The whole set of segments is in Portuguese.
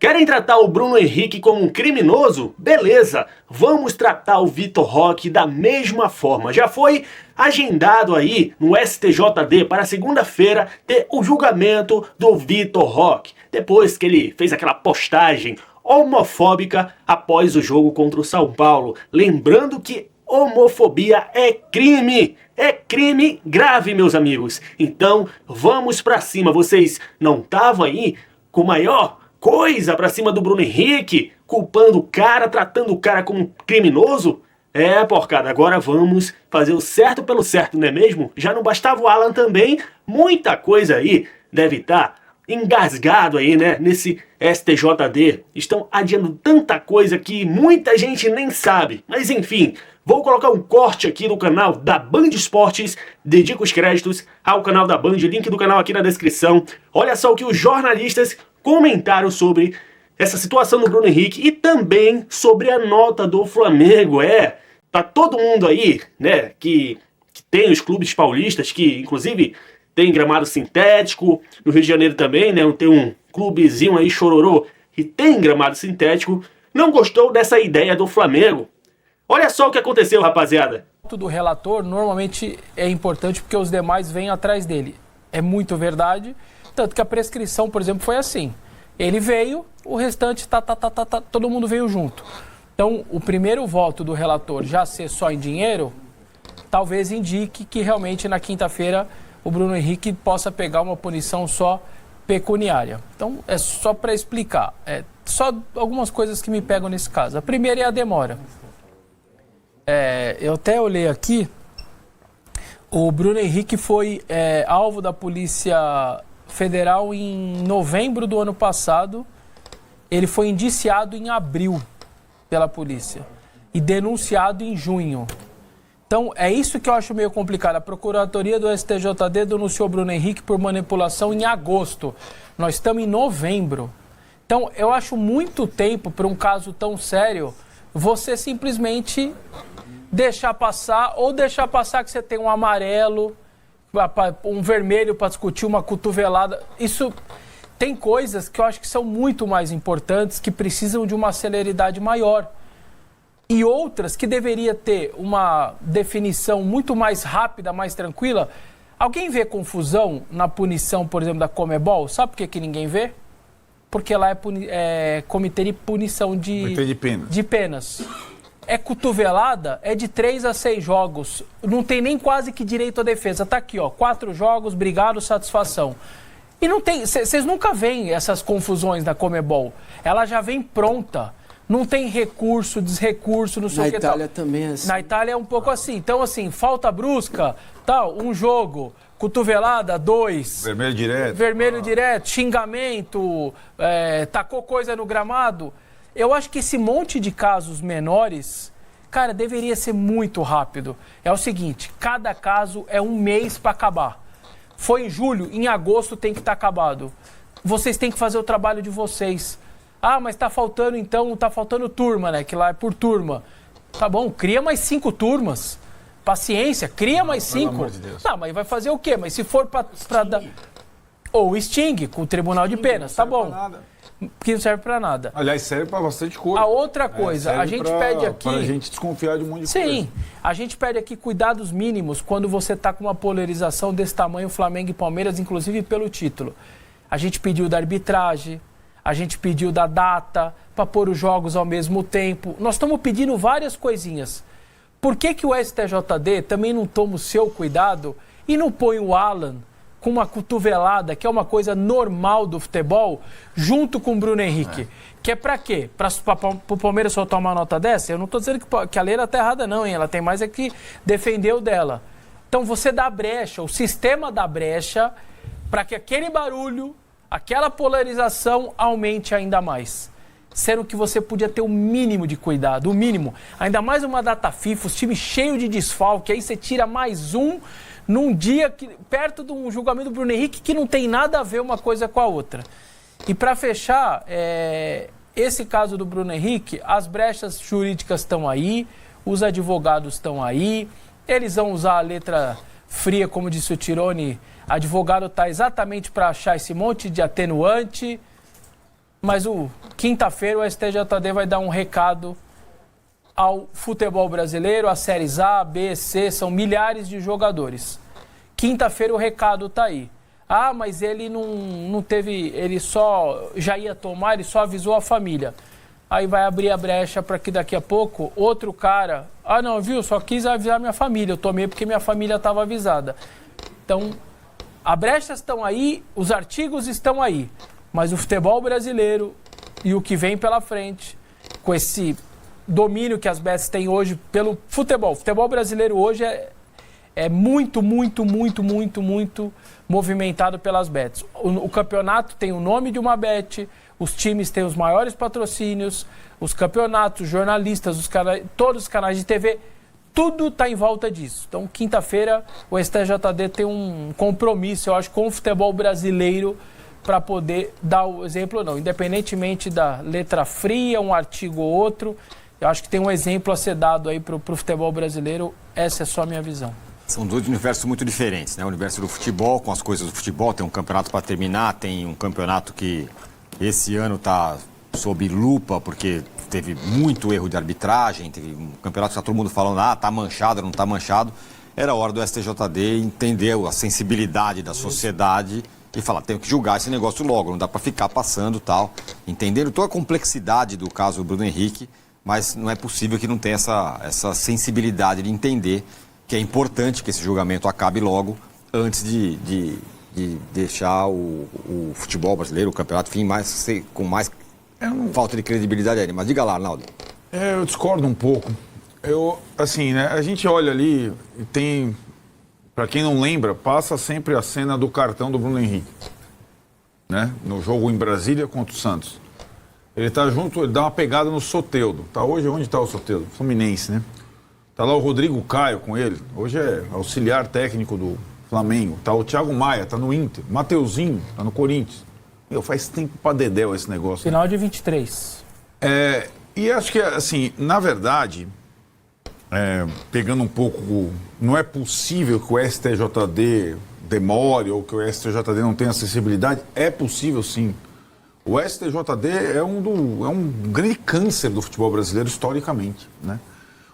Querem tratar o Bruno Henrique como um criminoso? Beleza, vamos tratar o Vitor Roque da mesma forma. Já foi agendado aí no STJD para segunda-feira ter o julgamento do Vitor Roque, depois que ele fez aquela postagem homofóbica após o jogo contra o São Paulo. Lembrando que homofobia é crime grave, meus amigos. Então vamos pra cima. Vocês não estavam aí com o maior coisa pra cima do Bruno Henrique, culpando o cara, tratando o cara como um criminoso? Porcada, agora vamos fazer o certo pelo certo, não é mesmo? Já não bastava o Alan também, muita coisa aí deve estar engasgado aí, né, nesse STJD. Estão adiando tanta coisa que muita gente nem sabe. Mas enfim, vou colocar um corte aqui no canal da Band Esportes, dedico os créditos ao canal da Band, link do canal aqui na descrição. Olha só o que os jornalistas comentaram sobre essa situação do Bruno Henrique e também sobre a nota do Flamengo. Tá todo mundo aí, né, que tem os clubes paulistas, que inclusive tem gramado sintético, no Rio de Janeiro também, né, tem um clubezinho aí, Chororô, que tem gramado sintético, não gostou dessa ideia do Flamengo. Olha só o que aconteceu, rapaziada. O do relator normalmente é importante porque os demais vêm atrás dele. É muito verdade. Tanto que a prescrição, por exemplo, foi assim. Ele veio, o restante todo mundo veio junto. Então, o primeiro voto do relator já ser só em dinheiro, talvez indique que realmente na quinta-feira o Bruno Henrique possa pegar uma punição só pecuniária. Então, é só para explicar. Só algumas coisas que me pegam nesse caso. A primeira é a demora. Eu até olhei aqui, o Bruno Henrique foi alvo da Polícia Federal em novembro do ano passado. Ele foi indiciado em abril pela polícia e denunciado em junho. Então, é isso que eu acho meio complicado. A Procuradoria do STJD denunciou o Bruno Henrique por manipulação em agosto. Nós estamos em novembro. Então, eu acho muito tempo para um caso tão sério você simplesmente deixar passar, ou deixar passar que você tem um amarelo, um vermelho para discutir uma cotovelada. Isso tem coisas que eu acho que são muito mais importantes, que precisam de uma celeridade maior. E outras que deveria ter uma definição muito mais rápida, mais tranquila. Alguém vê confusão na punição, por exemplo, da Conmebol? Sabe por que ninguém vê? Porque lá é comitê de punição de penas. É cotovelada, é de 3 a 6 jogos. Não tem nem quase que direito à defesa. Tá aqui, ó, 4 jogos, obrigado, satisfação. E não tem, vocês nunca veem essas confusões na Conmebol. Ela já vem pronta. Não tem recurso, desrecurso, não sei o que tal. Na Itália também é assim. Na Itália é um pouco assim. Então, assim, falta brusca, tal, um jogo, cotovelada, 2. Vermelho direto. Vermelho direto, xingamento, tacou coisa no gramado. Eu acho que esse monte de casos menores, cara, deveria ser muito rápido. É o seguinte, cada caso é 1 mês para acabar. Foi em julho, em agosto tem que estar acabado. Vocês têm que fazer o trabalho de vocês. Ah, mas tá faltando turma, né? Que lá é por turma. Tá bom, cria mais 5 turmas. Paciência, cria mais 5. Pelo amor de Deus. Tá, mas vai fazer o quê? Mas se for pra dar... Ou extingue com o Tribunal de Penas, tá bom. Que não serve pra nada. Aliás, serve pra bastante coisa. A outra coisa, a gente pede aqui... Pra gente desconfiar de um monte de coisa. Sim, a gente pede aqui cuidados mínimos quando você tá com uma polarização desse tamanho, Flamengo e Palmeiras, inclusive pelo título. A gente pediu da arbitragem, a gente pediu da data, para pôr os jogos ao mesmo tempo. Nós estamos pedindo várias coisinhas. Por que o STJD também não toma o seu cuidado e não põe o Alan com uma cotovelada, que é uma coisa normal do futebol, junto com o Bruno Henrique? Que é para quê? Para o Palmeiras soltar uma nota dessa? Eu não estou dizendo que a lei está errada não, hein? Ela tem mais é que defender o dela. Então você dá brecha, o sistema dá brecha para que aquele barulho, aquela polarização aumente ainda mais. Sendo que você podia ter o mínimo de cuidado, o mínimo. Ainda mais uma data FIFA, os times cheios de desfalque, aí você tira mais um num dia perto de um julgamento do Bruno Henrique que não tem nada a ver uma coisa com a outra. E para fechar, esse caso do Bruno Henrique, as brechas jurídicas estão aí, os advogados estão aí, eles vão usar a letra fria, como disse o Tirone, advogado está exatamente para achar esse monte de atenuante. Mas quinta-feira o STJD vai dar um recado ao futebol brasileiro, às séries A, B, C, são milhares de jogadores. Quinta-feira o recado tá aí. Ah, mas ele não teve, ele só já ia tomar, ele só avisou a família. Aí vai abrir a brecha para que daqui a pouco outro cara... Ah, não, viu? Só quis avisar minha família. Eu tomei porque minha família estava avisada. Então, as brechas estão aí, os artigos estão aí. Mas o futebol brasileiro e o que vem pela frente, com esse domínio que as bets têm hoje pelo futebol. O futebol brasileiro hoje é muito movimentado pelas bets. O campeonato tem o nome de uma bet... Os times têm os maiores patrocínios, os campeonatos, os jornalistas, todos os canais de TV, tudo está em volta disso. Então, quinta-feira, o STJD tem um compromisso, eu acho, com o futebol brasileiro para poder dar o exemplo ou não. Independentemente da letra fria, um artigo ou outro, eu acho que tem um exemplo a ser dado aí para o futebol brasileiro. Essa é só a minha visão. São dois universos muito diferentes, né? O universo do futebol, com as coisas do futebol, tem um campeonato para terminar, tem um campeonato que... Esse ano está sob lupa porque teve muito erro de arbitragem, teve um campeonato que está todo mundo falando, está manchado, não está manchado. Era hora do STJD entender a sensibilidade da sociedade e falar, tenho que julgar esse negócio logo, não dá para ficar passando tal. Entendendo toda a complexidade do caso do Bruno Henrique, mas não é possível que não tenha essa sensibilidade de entender que é importante que esse julgamento acabe logo antes de deixar o futebol brasileiro, o campeonato, enfim, com mais falta de credibilidade aí. Mas diga lá, Arnaldo. Eu discordo um pouco. Assim, né, a gente olha ali e tem, para quem não lembra, passa sempre a cena do cartão do Bruno Henrique, né? No jogo em Brasília contra o Santos. Ele tá junto, ele dá uma pegada no Soteldo. Tá hoje, onde tá o Soteldo? Fluminense, né? Tá lá o Rodrigo Caio com ele. Hoje é auxiliar técnico do Flamengo, tá o Thiago Maia, tá no Inter, Mateuzinho, tá no Corinthians. Faz tempo pra dedéu esse negócio. Final de 23. E acho que, assim, na verdade, pegando um pouco, não é possível que o STJD demore ou que o STJD não tenha acessibilidade. É possível, sim. O STJD é um grande câncer do futebol brasileiro historicamente, né?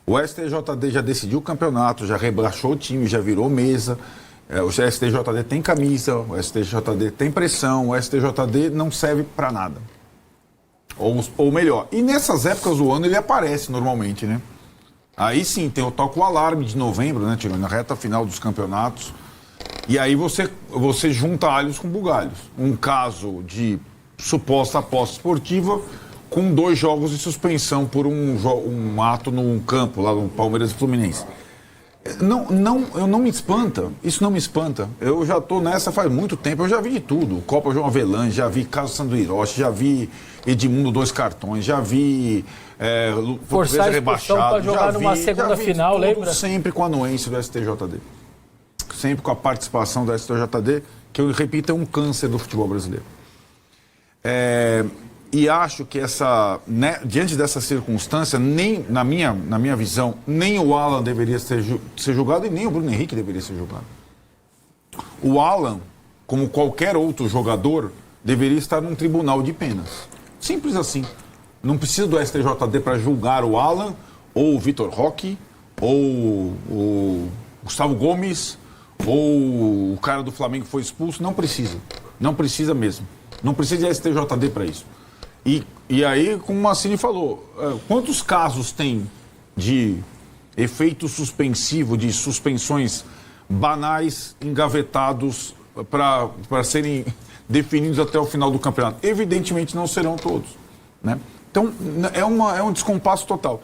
O STJD já decidiu o campeonato, já rebaixou o time, já virou mesa. O STJD tem camisa, o STJD tem pressão, o STJD não serve para nada. Ou melhor, e nessas épocas do ano ele aparece normalmente, né? Aí sim, toca o alarme de novembro, né, Tirone? Na reta final dos campeonatos. E aí você junta alhos com bugalhos. Um caso de suposta aposta esportiva com 2 jogos de suspensão por um ato num campo, lá no Palmeiras e Fluminense. Não me espanta, isso não me espanta. Eu já estou nessa faz muito tempo, eu já vi de tudo. Copa João Avelange, já vi Caso Sandro Hiroshi, já vi Edmundo 2 cartões, já vi forçar a expulsão para jogar numa segunda final, lembra? Sempre com a anuência do STJD. Sempre com a participação do STJD, que eu repito, é um câncer do futebol brasileiro. E acho que diante dessa circunstância, nem na minha visão, nem o Alan deveria ser julgado e nem o Bruno Henrique deveria ser julgado. O Alan, como qualquer outro jogador, deveria estar num tribunal de penas. Simples assim. Não precisa do STJD para julgar o Alan, ou o Vitor Roque, ou o Gustavo Gomes, ou o cara do Flamengo que foi expulso. Não precisa. Não precisa mesmo. Não precisa de STJD para isso. E aí, como o Massini falou, quantos casos tem de efeito suspensivo, de suspensões banais, engavetados para serem definidos até o final do campeonato? Evidentemente não serão todos, né? Então, é um descompasso total.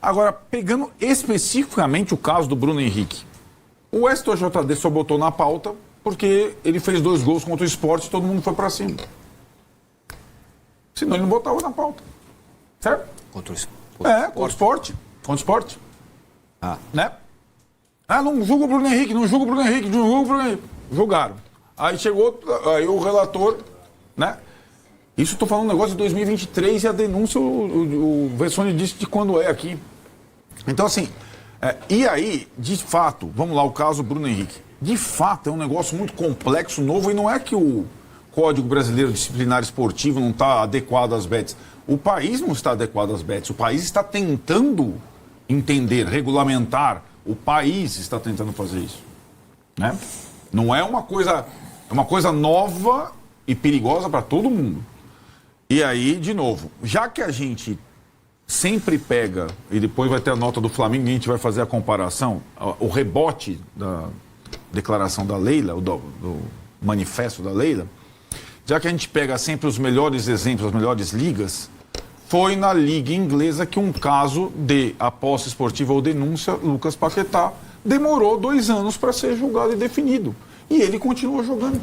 Agora, pegando especificamente o caso do Bruno Henrique, o STJD só botou na pauta porque ele fez 2 gols contra o Sport e todo mundo foi para cima. Senão ele não botava na pauta. Certo? Contra o Sport. Contra o Sport. Né? Não julga o Bruno Henrique, não julga o Bruno Henrique, não julga o Bruno Henrique. Julgaram. Aí chegou, aí o relator, né? Isso eu tô falando um negócio de 2023 e a denúncia, o Vessone disse de quando é aqui. Então, assim, e aí, de fato, vamos lá, o caso Bruno Henrique. De fato, é um negócio muito complexo, novo, e não é que o Código Brasileiro Disciplinar Esportivo não está adequado às bets. O país não está adequado às bets. O país está tentando entender, regulamentar. O país está tentando fazer isso. Né? Não é uma coisa nova e perigosa para todo mundo. E aí, de novo, já que a gente sempre pega, e depois vai ter a nota do Flamengo e a gente vai fazer a comparação, o rebote da declaração da Leila, do manifesto da Leila, já que a gente pega sempre os melhores exemplos, as melhores ligas, foi na liga inglesa que um caso de aposta esportiva ou denúncia, Lucas Paquetá, demorou 2 anos para ser julgado e definido. E ele continuou jogando.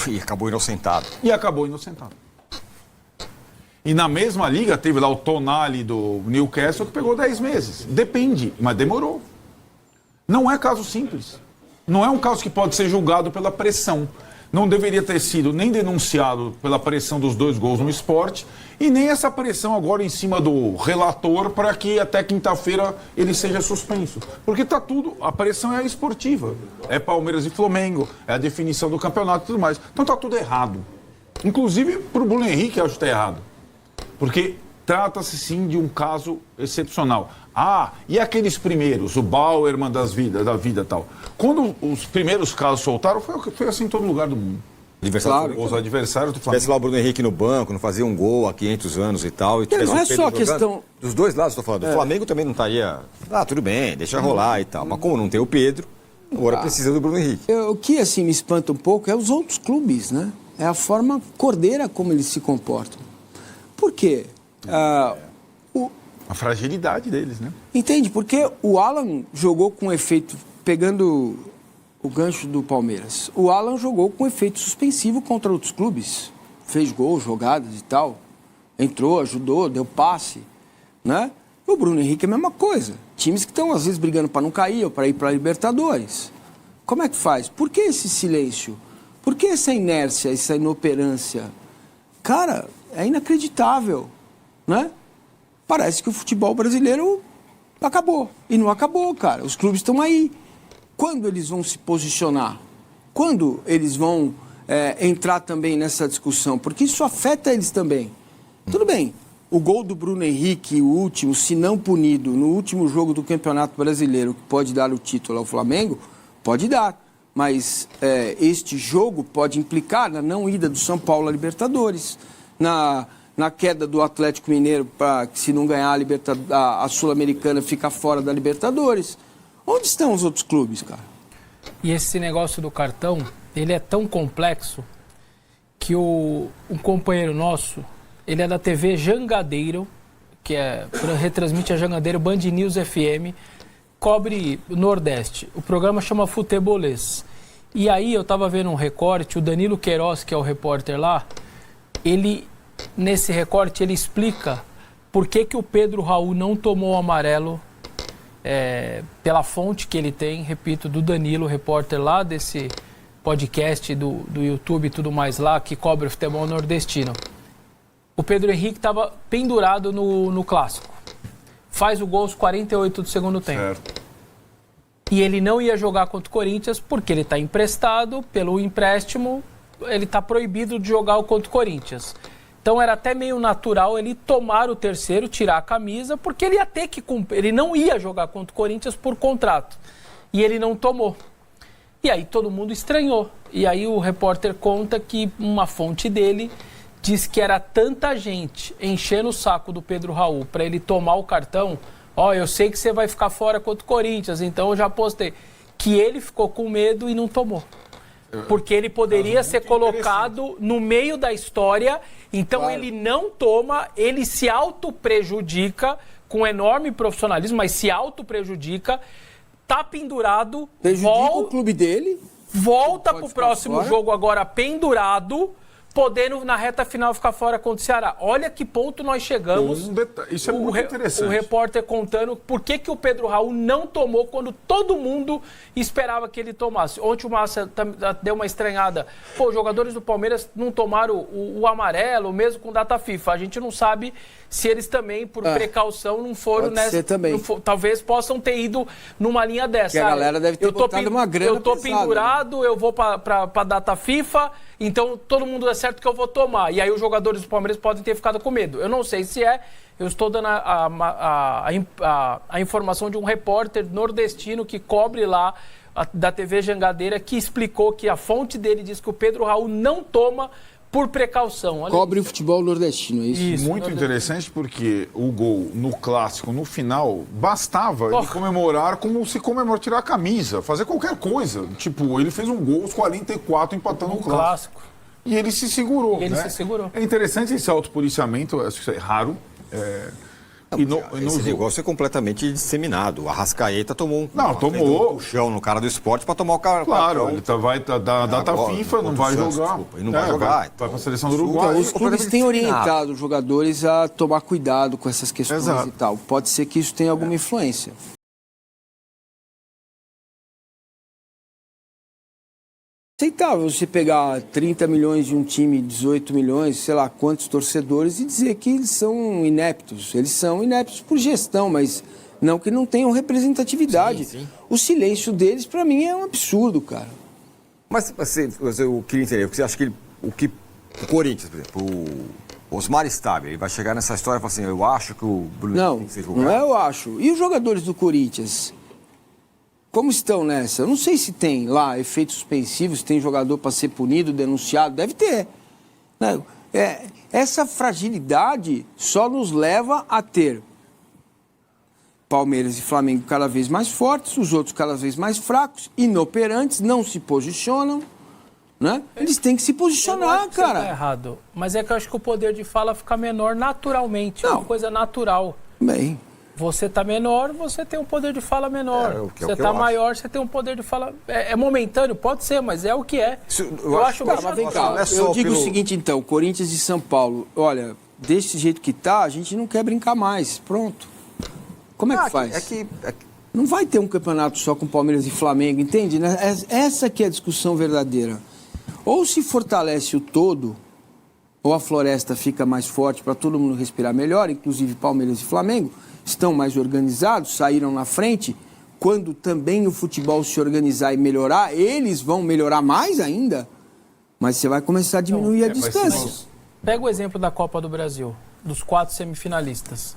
E acabou inocentado. E na mesma liga teve lá o Tonali do Newcastle que pegou 10 meses. Depende, mas demorou. Não é caso simples. Não é um caso que pode ser julgado pela pressão. Não deveria ter sido nem denunciado pela pressão dos 2 gols no esporte e nem essa pressão agora em cima do relator para que até quinta-feira ele seja suspenso. Porque tá tudo, a pressão é esportiva. É Palmeiras e Flamengo, é a definição do campeonato e tudo mais. Então tá tudo errado. Inclusive pro Bruno Henrique eu acho que tá errado. Porque trata-se sim de um caso excepcional. E aqueles primeiros, o Bauerman da vida e tal. Quando os primeiros casos soltaram, foi assim em todo lugar do mundo. Claro. Os adversários do Flamengo. Tivesse lá o Bruno Henrique no banco, não fazia um gol há 500 anos e tal. E não é só a questão... Dos dois lados, estou falando. O Flamengo também não estaria... tudo bem, deixa rolar e tal. Mas como não tem o Pedro, agora precisa do Bruno Henrique. O que, assim, me espanta um pouco é os outros clubes, né? É a forma cordeira como eles se comportam. Por quê? A fragilidade deles, né? Entende? Porque o Alan jogou com efeito, pegando o gancho do Palmeiras, o Alan jogou com efeito suspensivo contra outros clubes. Fez gols, jogadas e tal. Entrou, ajudou, deu passe, né? O Bruno Henrique é a mesma coisa. Times que estão, às vezes, brigando para não cair ou para ir para a Libertadores. Como é que faz? Por que esse silêncio? Por que essa inércia, essa inoperância? Cara, é inacreditável, né? Parece que o futebol brasileiro acabou. E não acabou, cara. Os clubes estão aí. Quando eles vão se posicionar? Quando eles vão entrar também nessa discussão? Porque isso afeta eles também. Tudo bem, o gol do Bruno Henrique, o último, se não punido, no último jogo do Campeonato Brasileiro, que pode dar o título ao Flamengo, pode dar. Mas este jogo pode implicar na não ida do São Paulo à Libertadores, na queda do Atlético Mineiro, para que se não ganhar a Sul-Americana ficar fora da Libertadores. Onde estão os outros clubes, cara? E esse negócio do cartão, ele é tão complexo que um companheiro nosso, ele é da TV Jangadeiro, que retransmite a Jangadeiro Band News FM, cobre o Nordeste. O programa chama Futebolês. E aí eu estava vendo um recorte, o Danilo Queiroz, que é o repórter lá, nesse recorte ele explica por que o Pedro Raul não tomou o amarelo pela fonte que ele tem, repito, do Danilo, repórter lá desse podcast do YouTube e tudo mais lá, que cobre o futebol nordestino. O Pedro Henrique estava pendurado no clássico. Faz o gol aos 48 do segundo tempo. Certo. E ele não ia jogar contra o Corinthians porque ele está emprestado, pelo empréstimo, ele está proibido de jogar contra o Corinthians. Então era até meio natural ele tomar o terceiro, tirar a camisa, porque ele ia ter que cumprir, ele não ia jogar contra o Corinthians por contrato. E ele não tomou. E aí todo mundo estranhou. E aí o repórter conta que uma fonte dele diz que era tanta gente enchendo o saco do Pedro Raul para ele tomar o cartão. Eu sei que você vai ficar fora contra o Corinthians, então eu já postei. Que ele ficou com medo e não tomou. Porque ele poderia ser colocado no meio da história, então claro. Ele não toma, ele se auto-prejudica com enorme profissionalismo, mas se auto-prejudica, tá pendurado, prejudica o clube dele, volta pro próximo jogo agora pendurado, podendo na reta final ficar fora contra o Ceará. Olha que ponto nós chegamos. Isso é muito interessante. O repórter contando por que o Pedro Raul não tomou quando todo mundo esperava que ele tomasse. Ontem o Massa deu uma estranhada. Pô, os jogadores do Palmeiras não tomaram o amarelo, mesmo com data FIFA. A gente não sabe se eles também, por precaução, não foram pode ser também. Talvez possam ter ido numa linha dessa. Porque a galera deve ter botado uma grana Eu tô pesada, pendurado, né? eu vou pra data FIFA, então todo mundo é certo que eu vou tomar. E aí os jogadores do Palmeiras podem ter ficado com medo. Eu não sei se eu estou dando a informação de um repórter nordestino que cobre lá da TV Jangadeira, que explicou que a fonte dele diz que o Pedro Raul não toma por precaução. Olha Cobre isso. o futebol nordestino, é isso? Muito interessante porque o gol no clássico, no final, bastava ele comemorar como se comemorar, tirar a camisa, fazer qualquer coisa. Tipo, ele fez um gol aos 44 empatando o clássico. E ele se segurou. É interessante esse autopoliciamento, acho que isso é raro. Esse negócio é completamente disseminado. O Arrascaeta tomou tomou um puxão no cara do esporte para tomar o cara. Claro, ele vai da data FIFA, não vai jogar. Desculpa, ele não vai jogar. Vai para a seleção do Uruguai. Os clubes têm orientado os jogadores a tomar cuidado com essas questões e tal. Pode ser que isso tenha alguma influência. Aceitável você pegar 30 milhões de um time, 18 milhões, sei lá quantos torcedores e dizer que eles são ineptos. Eles são ineptos por gestão, mas não que não tenham representatividade. Sim. O silêncio deles, pra mim, é um absurdo, cara. Mas eu queria entender, porque você acha que o Corinthians, por exemplo, o Osmar Stabile, ele vai chegar nessa história e falar assim, eu acho que o Bruno tem que ser julgado. Não é eu acho. E os jogadores do Corinthians? Como estão nessa? Eu não sei se tem lá efeitos suspensivos, se tem jogador para ser punido, denunciado. Deve ter. Essa fragilidade só nos leva a ter Palmeiras e Flamengo cada vez mais fortes, os outros cada vez mais fracos, inoperantes, não se posicionam. Né? Eles têm que se posicionar, cara. Tá errado. Mas é que eu acho que o poder de fala fica menor naturalmente. É uma coisa natural. Bem... Você tá menor, você tem um poder de fala menor. Você tá maior, você tem um poder de fala... É momentâneo? Pode ser, mas é o que é. Eu acho mas vem cá, eu digo o seguinte, então, Corinthians e São Paulo, olha, desse jeito que tá, a gente não quer brincar mais. Pronto. Como é que faz? Não vai ter um campeonato só com Palmeiras e Flamengo, entende? Essa que é a discussão verdadeira. Ou se fortalece o todo, ou a floresta fica mais forte para todo mundo respirar melhor, inclusive Palmeiras e Flamengo, estão mais organizados, saíram na frente. Quando também o futebol se organizar e melhorar, eles vão melhorar mais ainda, mas você vai começar a diminuir a distância. Pega o exemplo da Copa do Brasil, dos 4 semifinalistas.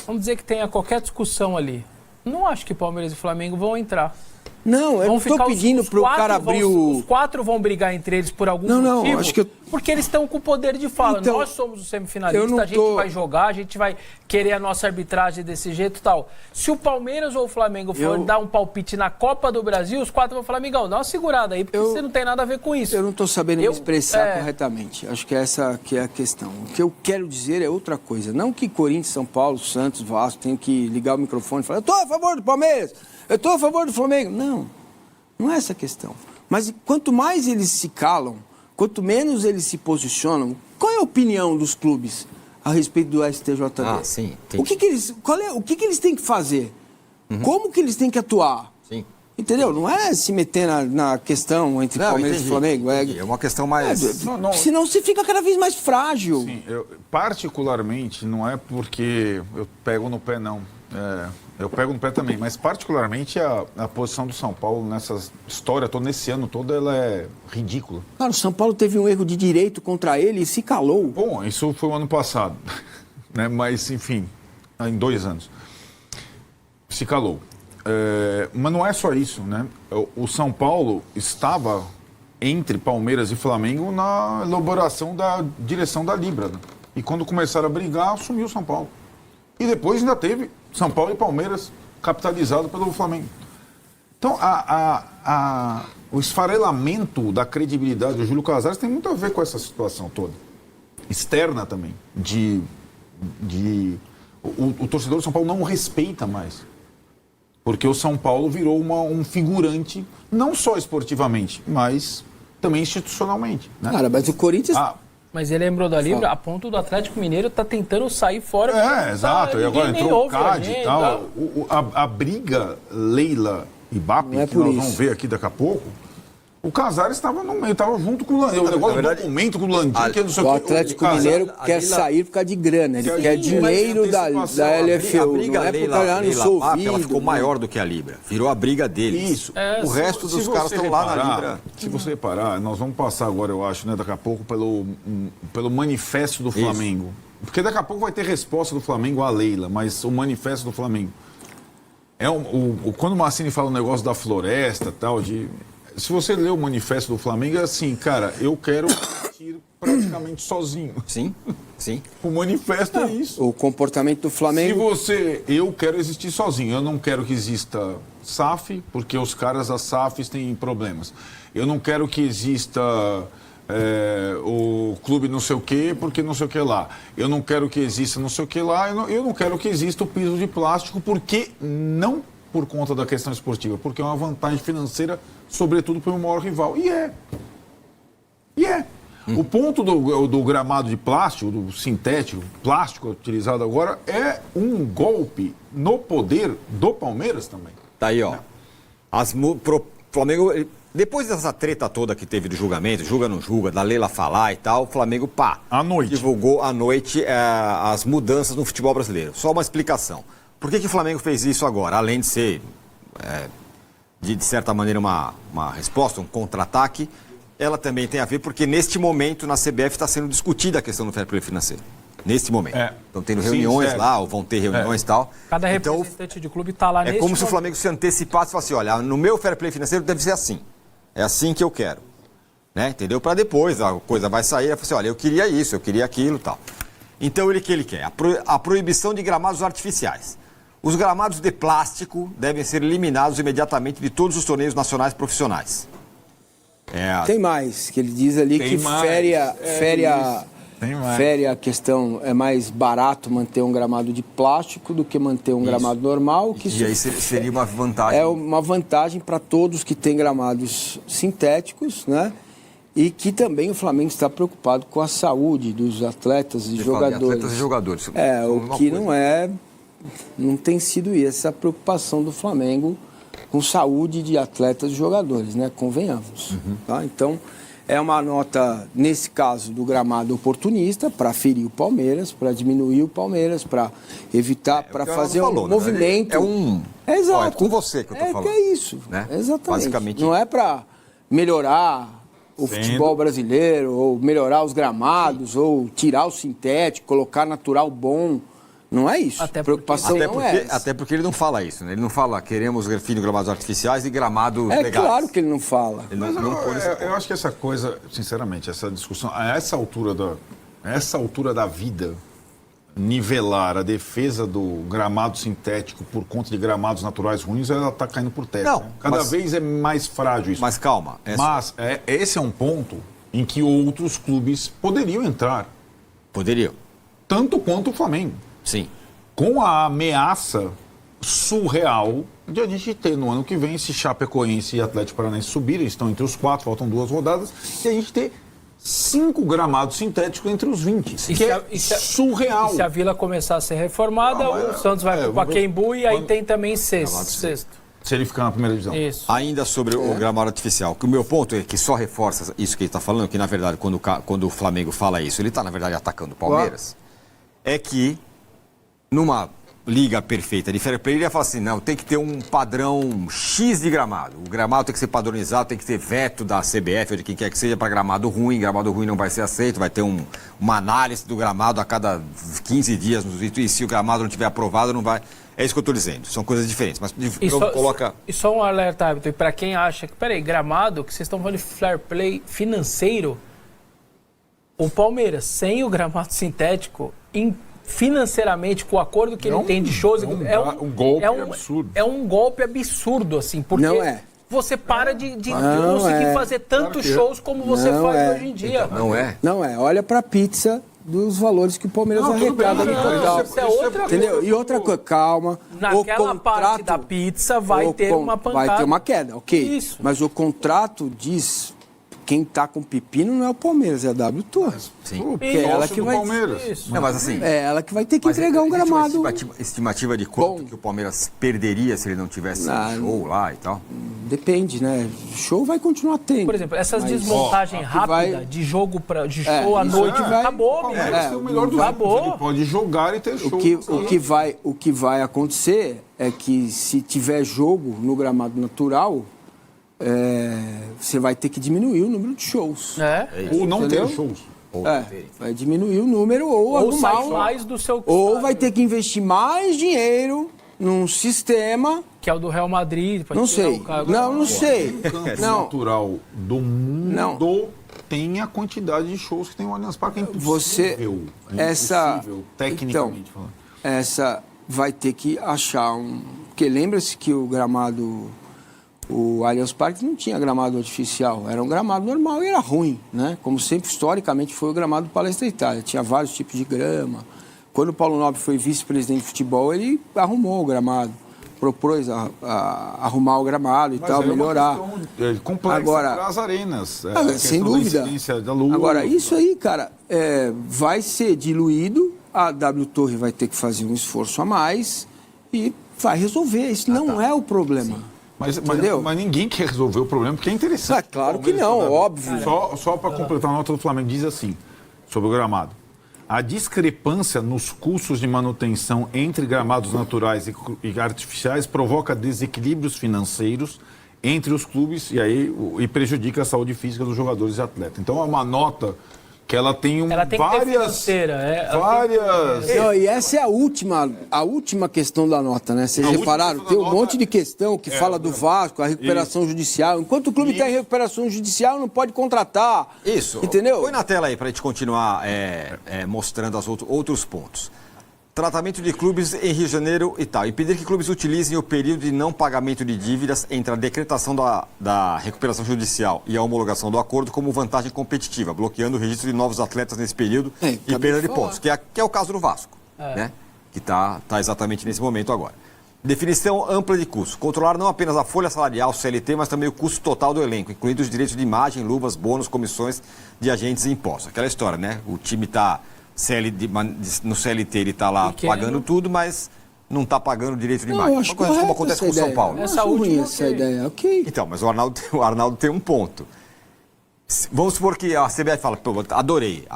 Vamos dizer que tenha qualquer discussão ali. Não acho que Palmeiras e Flamengo vão entrar. Não, eu não estou pedindo para o cara abrir o... Os 4 vão brigar entre eles por algum motivo? Não, acho que... Porque eles estão com o poder de fala. Então, nós somos os semifinalistas, a gente vai jogar, a gente vai querer a nossa arbitragem desse jeito e tal. Se o Palmeiras ou o Flamengo for dar um palpite na Copa do Brasil, os 4 vão falar, amigão, dá uma segurada aí, porque você não tem nada a ver com isso. Eu não estou sabendo me expressar corretamente. Acho que essa que é a questão. O que eu quero dizer é outra coisa. Não que Corinthians, São Paulo, Santos, Vasco tenham que ligar o microfone e falar, eu estou a favor do Palmeiras, eu estou a favor do Flamengo. Não é essa a questão. Mas quanto mais eles se calam, quanto menos eles se posicionam, qual é a opinião dos clubes a respeito do STJD? Sim. O que eles têm que fazer? Como que eles têm que atuar? Sim. Entendeu? Não é se meter na questão entre Palmeiras e Flamengo. É uma questão mais... Senão você fica cada vez mais frágil. Sim, particularmente, não é porque eu pego no pé, não. Eu pego no pé também, mas particularmente a posição do São Paulo nessa história toda, nesse ano todo, ela é ridícula. Cara, o São Paulo teve um erro de direito contra ele e se calou. Bom, isso foi o ano passado, né? Mas, enfim, em 2 anos. Se calou. Mas não é só isso, né? O São Paulo estava entre Palmeiras e Flamengo na elaboração da direção da Libra, né? E quando começaram a brigar, sumiu o São Paulo. E depois ainda teve São Paulo e Palmeiras capitalizado pelo Flamengo. Então, o esfarelamento da credibilidade do Júlio Casares tem muito a ver com essa situação toda. Externa também. O torcedor do São Paulo não o respeita mais. Porque o São Paulo virou um figurante, não só esportivamente, mas também institucionalmente. Né? Cara, mas o Corinthians... Mas ele lembrou da Libra, a ponto do Atlético Mineiro tá tentando sair fora. Exato. E agora ninguém entrou o nem ouve a CAD gente, e tal. A briga Leila e Bap, Não é que por nós isso. vamos ver aqui daqui a pouco, o Casares estava no meio, estava junto com o Landim. O negócio do documento com o Landim, que não sei O que. Atlético Casares- Mineiro quer sair por causa de grana, ele quer dinheiro da LFU, A não briga é por Leila, causa não Leila sou Bap, ela ouvido. ficou maior do que a Libra. Virou a briga deles. Isso. O resto Se dos caras você estão lá na reparar, Libra. Se você reparar, nós vamos passar agora, eu acho, né, daqui a pouco, pelo manifesto do Flamengo. Porque daqui a pouco vai ter resposta do Flamengo à Leila, mas o manifesto do Flamengo. Quando o Massini fala o negócio da floresta e tal, se você ler o manifesto do Flamengo, é assim, cara, eu quero ir praticamente sozinho. Sim, sim. O manifesto é isso. O comportamento do Flamengo... Eu quero existir sozinho, eu não quero que exista SAF, porque os caras das SAFs têm problemas. Eu não quero que exista o clube não sei o quê, porque não sei o que lá. Eu não quero que exista não sei o que lá, eu não quero que exista o piso de plástico, porque não por conta da questão esportiva, porque é uma vantagem financeira, sobretudo para o maior rival. E é. O ponto do gramado de plástico, do sintético, plástico utilizado agora, é um golpe no poder do Palmeiras também. Tá aí, ó. Flamengo, depois dessa treta toda que teve do julgamento, julga não julga, da Leila falar e tal, o Flamengo, À noite. divulgou à noite as mudanças no futebol brasileiro. Só uma explicação. Por que o Flamengo fez isso agora? Além de ser, de certa maneira, uma resposta, um contra-ataque, ela também tem a ver porque neste momento na CBF está sendo discutida a questão do fair play financeiro. Neste momento. Estão tendo reuniões lá, ou vão ter reuniões e tal. Cada então, representante de clube está lá é como se o Flamengo se antecipasse e falasse, olha, no meu fair play financeiro deve ser assim. É assim que eu quero. Né? Entendeu? Para depois a coisa vai sair, vai falar assim, olha, eu queria isso, eu queria aquilo e tal. Então, o que ele quer? A proibição de gramados artificiais. Os gramados de plástico devem ser eliminados imediatamente de todos os torneios nacionais profissionais. Tem mais, que ele diz ali Tem que mais. fere a questão, é mais barato manter um gramado de plástico do que manter um gramado normal. Que E aí seria uma vantagem. É uma vantagem para todos que têm gramados sintéticos, né? E que também o Flamengo está preocupado com a saúde dos atletas e jogadores. Atletas e jogadores. O que não tem sido essa a preocupação do Flamengo com saúde de atletas e jogadores, né? Convenhamos. Tá? Então, é uma nota, nesse caso, do gramado oportunista, para ferir o Palmeiras, para diminuir o Palmeiras, para evitar, para fazer um movimento. Exato. É com você que eu estou falando. É isso, né? Exatamente. Basicamente. Não é para melhorar o futebol brasileiro, ou melhorar os gramados, ou tirar o sintético, colocar natural bom. Não é isso. A preocupação não é essa. Até porque ele não fala isso, né? Ele não fala queremos fim de gramados artificiais e gramados legais. É claro que ele não fala. Ele Mas não põe eu acho que essa coisa, sinceramente, essa discussão, a essa altura da vida, nivelar a defesa do gramado sintético por conta de gramados naturais ruins, ela está caindo por terra. Não, né? Cada vez é mais frágil isso. Mas calma. Mas esse é um ponto em que outros clubes poderiam entrar. Poderiam. Tanto quanto o Flamengo. Sim. Com a ameaça surreal de a gente ter no ano que vem, se Chapecoense e Atlético Paranaense subirem, estão entre os 4, faltam 2 rodadas, e a gente ter 5 gramados sintéticos entre os 20. Surreal. E se a Vila começar a ser reformada, o Santos vai para o Pacaembu e aí tem também sexto. Se ele ficar na primeira divisão. Isso. Ainda sobre o gramado artificial, que o meu ponto é que só reforça isso que ele está falando, que na verdade quando o Flamengo fala isso, ele está na verdade atacando o Palmeiras, é que numa liga perfeita de fair play, ele ia falar assim, não, tem que ter um padrão X de gramado. O gramado tem que ser padronizado, tem que ter veto da CBF ou de quem quer que seja para gramado ruim não vai ser aceito, vai ter uma análise do gramado a cada 15 dias, e se o gramado não tiver aprovado, não vai... É isso que eu estou dizendo, são coisas diferentes. Mas E só um alerta, Everton, para quem acha que, peraí, gramado, que vocês estão falando de fair play financeiro, o Palmeiras, sem o gramado sintético, financeiramente, com o acordo que ele tem de shows... um golpe absurdo. É um golpe absurdo, assim, porque não é. você para de conseguir fazer tantos shows como você faz hoje em dia. Então, não é? Não é. Olha para a pizza dos valores que o Palmeiras arrecada no total. Isso é outra entendeu? coisa. E outra coisa, calma. Naquela parte da pizza vai ter uma pancada. Vai ter uma queda, ok. Isso. Mas o contrato diz quem tá com pepino não é o Palmeiras, é a W Torres. Sim. Porque é ela que vai... Palmeiras. Não, mas assim... É ela que vai ter que entregar um existe gramado. uma estimativa de quanto que o Palmeiras perderia se ele não tivesse show lá e tal? Depende, né? Show vai continuar tendo. Por exemplo, essas Mas, desmontagens rápidas de jogo de show à isso noite, vai- acabou, O Palmeiras tem o melhor dos acabou. mundos, ele pode jogar e ter show. O que vai acontecer é que se tiver jogo no gramado natural, você vai ter que diminuir o número de shows. Ou não Entendeu? ter shows. Vai diminuir o número ou arrumar sai mais do seu ou estádio. vai ter que investir mais dinheiro num sistema. Que é o do Real Madrid. pra Não tirar sei. o cargo. Não sei. Campo Não. natural do mundo tem a quantidade de shows que tem o Allianz Parque. É impossível. Tecnicamente falando. Essa vai ter que achar um... Porque lembra-se que o gramado... O Allianz Parque não tinha gramado artificial, era um gramado normal e era ruim, né? Como sempre, historicamente, foi o gramado do Palestra Itália. Tinha vários tipos de grama. Quando o Paulo Nobre foi vice-presidente de futebol, ele arrumou o gramado, propôs arrumar o gramado e Mas tal, é uma melhorar. questão, complexa Agora, para as arenas. sem dúvida. Da luz. Agora, isso aí, cara, vai ser diluído, a W Torre vai ter que fazer um esforço a mais e vai resolver. Isso não é o problema. Mas ninguém quer resolver o problema, porque é interessante. Claro que não, óbvio. Só para completar a nota do Flamengo, diz assim, sobre o gramado. A discrepância nos custos de manutenção entre gramados naturais e artificiais provoca desequilíbrios financeiros entre os clubes e prejudica a saúde física dos jogadores e atletas. Então é uma nota que ela tem Ela tem que ter financeira. Não, e essa é a última questão da nota, né? Vocês repararam? Tem um monte de questão que fala do Vasco, a recuperação judicial. Enquanto o clube está em recuperação judicial, não pode contratar. Isso. Entendeu? Põe na tela aí para a gente continuar mostrando os outros pontos. Tratamento de clubes em Rio de Janeiro e tal. Impedir que clubes utilizem o período de não pagamento de dívidas entre a decretação da recuperação judicial e a homologação do acordo como vantagem competitiva, bloqueando o registro de novos atletas nesse período e perda de pontos, que é o caso do Vasco, né? Que está exatamente nesse momento agora. Definição ampla de custos. Controlar não apenas a folha salarial, CLT, mas também o custo total do elenco, incluindo os direitos de imagem, luvas, bônus, comissões de agentes e impostos. Aquela história, né? O time está... no CLT ele está lá pagando tudo, mas não está pagando o direito de imagem. Acho como acontece com o São Paulo. Essa ideia, ok. Então, mas o Arnaldo tem um ponto. Vamos supor que a CBF fala, pô, adorei,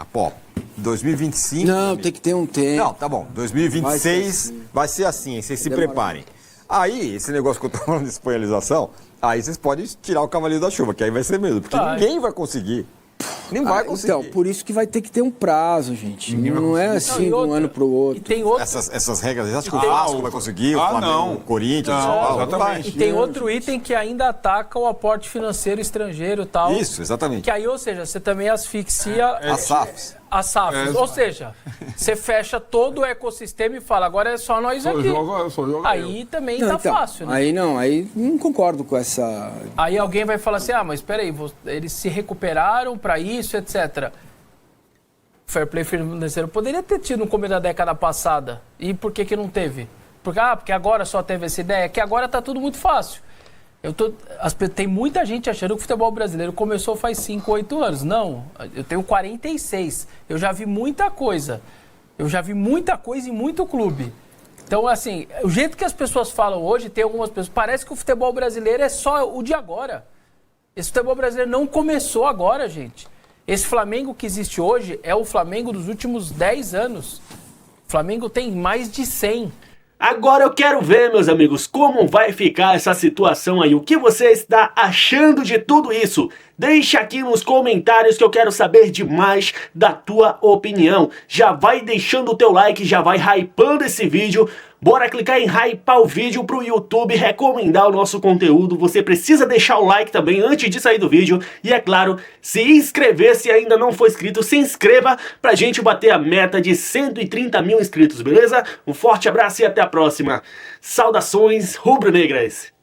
2025... Não, tem que ter um tempo. Não, tá bom, 2026 vai ser assim, hein, vocês se preparem. Aí, esse negócio que eu estou falando de espanholização, aí vocês podem tirar o cavaleiro da chuva, que aí vai ser mesmo, porque ninguém vai conseguir. Nem vai conseguir. Então, por isso que vai ter que ter um prazo, gente. Não é assim de um ano para o outro. E tem outro... Essas regras, acho que o Vasco vai conseguir, o Flamengo, o Corinthians, o São Paulo, exatamente. E tem outro item que ainda ataca o aporte financeiro estrangeiro e tal. Isso, exatamente. Que aí, ou seja, você também asfixia... As SAFs. As SAFs. Ou seja, você fecha todo o ecossistema e fala, agora é só nós aqui. Aí também tá fácil, né? Aí não concordo com essa... Aí alguém vai falar assim, mas espera aí, eles se recuperaram para isso, etc. Fair play financeiro poderia ter tido no começo da década passada. E por que não teve? Porque agora só teve essa ideia, que agora tá tudo muito fácil. Tem muita gente achando que o futebol brasileiro começou faz 5, 8 anos. Não, eu tenho 46. Eu já vi muita coisa. Em muito clube. Então, assim, o jeito que as pessoas falam hoje, tem algumas pessoas... Parece que o futebol brasileiro é só o de agora. Esse futebol brasileiro não começou agora, gente. Esse Flamengo que existe hoje é o Flamengo dos últimos 10 anos. O Flamengo tem mais de 100. Agora eu quero ver, meus amigos, como vai ficar essa situação aí. O que você está achando de tudo isso? Deixa aqui nos comentários que eu quero saber demais da tua opinião. Já vai deixando o teu like, já vai hypando esse vídeo. Bora clicar em hypar o vídeo pro YouTube recomendar o nosso conteúdo. Você precisa deixar o like também antes de sair do vídeo. E é claro, se inscrever se ainda não for inscrito, se inscreva pra gente bater a meta de 130 mil inscritos, beleza? Um forte abraço e até a próxima. Saudações rubro-negras!